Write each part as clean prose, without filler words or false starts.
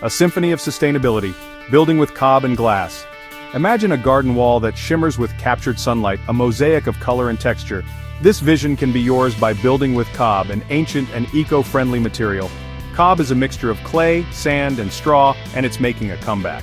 A symphony of sustainability, building with cob and glass. Imagine a garden wall that shimmers with captured sunlight, a mosaic of color and texture. This vision can be yours by building with cob, an ancient and eco-friendly material. Cob is a mixture of clay, sand, and straw, and it's making a comeback.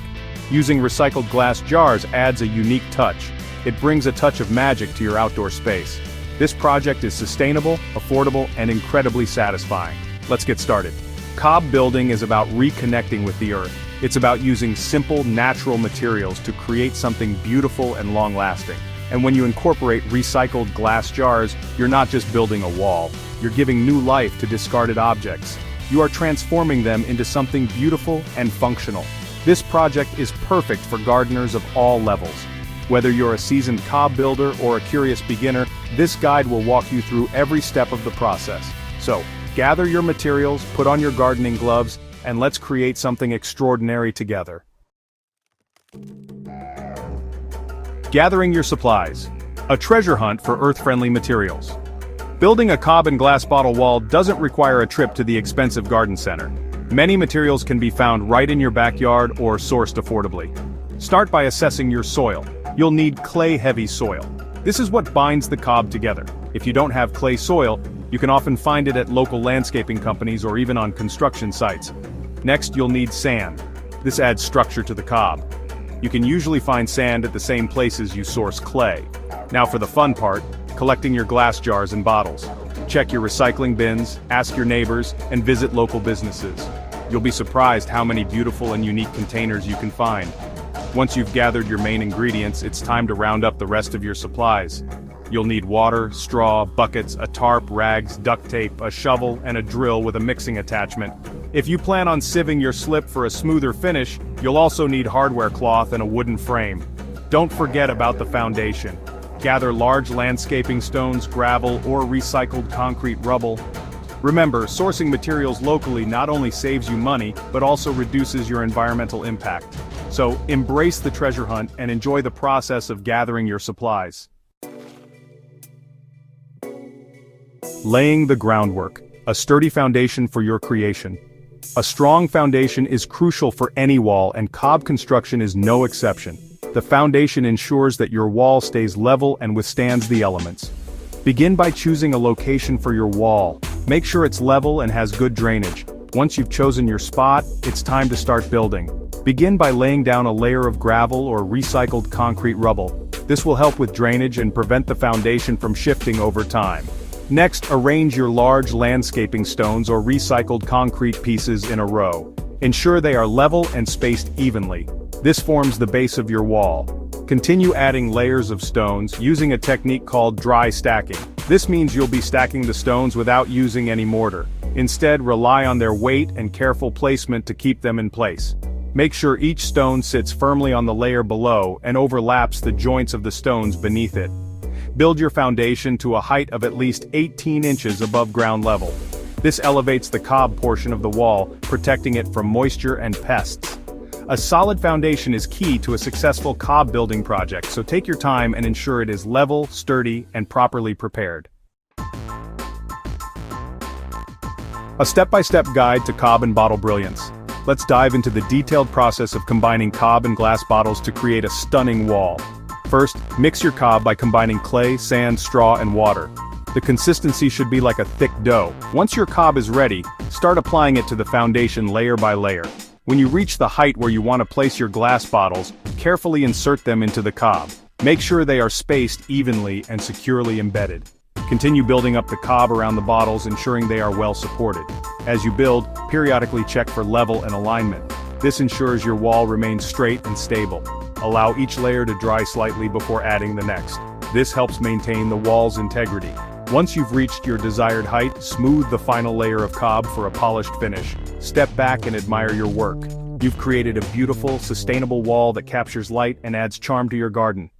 Using recycled glass jars adds a unique touch. It brings a touch of magic to your outdoor space. This project is sustainable, affordable, and incredibly satisfying. Let's get started. Cob building is about reconnecting with the earth. It's about using simple, natural materials to create something beautiful and long-lasting. And when you incorporate recycled glass jars, you're not just building a wall, you're giving new life to discarded objects. You are transforming them into something beautiful and functional. This project is perfect for gardeners of all levels. Whether you're a seasoned cob builder or a curious beginner, this guide will walk you through every step of the process. So, gather your materials, put on your gardening gloves, and let's create something extraordinary together. Gathering your supplies. A treasure hunt for earth-friendly materials. Building a cob and glass bottle wall doesn't require a trip to the expensive garden center. Many materials can be found right in your backyard or sourced affordably. Start by assessing your soil. You'll need clay-heavy soil. This is what binds the cob together. If you don't have clay soil, you can often find it at local landscaping companies or even on construction sites. Next, you'll need sand. This adds structure to the cob. You can usually find sand at the same places you source clay. Now for the fun part, collecting your glass jars and bottles. Check your recycling bins, ask your neighbors, and visit local businesses. You'll be surprised how many beautiful and unique containers you can find. Once you've gathered your main ingredients, it's time to round up the rest of your supplies. You'll need water, straw, buckets, a tarp, rags, duct tape, a shovel, and a drill with a mixing attachment. If you plan on sieving your slip for a smoother finish, you'll also need hardware cloth and a wooden frame. Don't forget about the foundation. Gather large landscaping stones, gravel, or recycled concrete rubble. Remember, sourcing materials locally not only saves you money, but also reduces your environmental impact. So, embrace the treasure hunt and enjoy the process of gathering your supplies. Laying the groundwork, a sturdy foundation for your creation. A strong foundation is crucial for any wall, and cob construction is no exception. The foundation ensures that your wall stays level and withstands the elements. Begin by choosing a location for your wall. Make sure it's level and has good drainage. Once you've chosen your spot, it's time to start building. Begin by laying down a layer of gravel or recycled concrete rubble. This will help with drainage and prevent the foundation from shifting over time. Next, arrange your large landscaping stones or recycled concrete pieces in a row. Ensure they are level and spaced evenly. This forms the base of your wall. Continue adding layers of stones, using a technique called dry stacking. This means you'll be stacking the stones without using any mortar. Instead, rely on their weight and careful placement to keep them in place. Make sure each stone sits firmly on the layer below and overlaps the joints of the stones beneath it. Build your foundation to a height of at least 18 inches above ground level. This elevates the cob portion of the wall, protecting it from moisture and pests. A solid foundation is key to a successful cob building project, so take your time and ensure it is level, sturdy, and properly prepared. A step-by-step guide to cob and bottle brilliance. Let's dive into the detailed process of combining cob and glass bottles to create a stunning wall. First, mix your cob by combining clay, sand, straw, and water. The consistency should be like a thick dough. Once your cob is ready, start applying it to the foundation layer by layer. When you reach the height where you want to place your glass bottles, carefully insert them into the cob. Make sure they are spaced evenly and securely embedded. Continue building up the cob around the bottles, ensuring they are well supported. As you build, periodically check for level and alignment. This ensures your wall remains straight and stable. Allow each layer to dry slightly before adding the next. This helps maintain the wall's integrity. Once you've reached your desired height, smooth the final layer of cob for a polished finish. Step back and admire your work. You've created a beautiful, sustainable wall that captures light and adds charm to your garden.